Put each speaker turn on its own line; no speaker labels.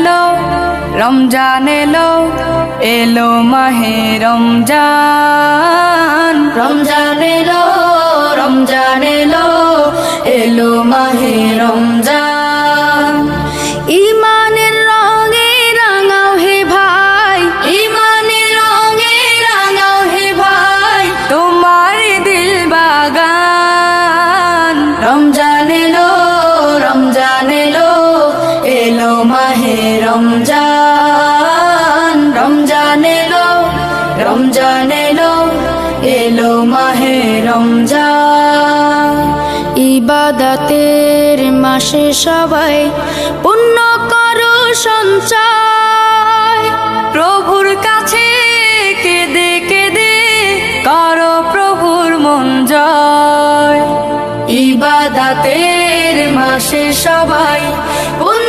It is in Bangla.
এলো রমজান এলো, এলো মাহে রমজান। রমজান এলো রমজান এলো, এলো মাহে রমজান। ইমানের রঙে রাঙাও হে ভাই, ইমানের রঙে রাঙাও হে ভাই, তোমার দিল বাগান। রমজান এলো রমজান এলো, এলো মাহে রমজান। রমজান এলো রমজান এলো, এলো মাহে রমজান। ইবাদতের মাসে সবাই পুণ্য করো সঞ্চয়, প্রভুর কাছে কেঁদে কেঁদে করো প্রভুর মন জয়। ইবাদতের মাসে সবাই পুণ্য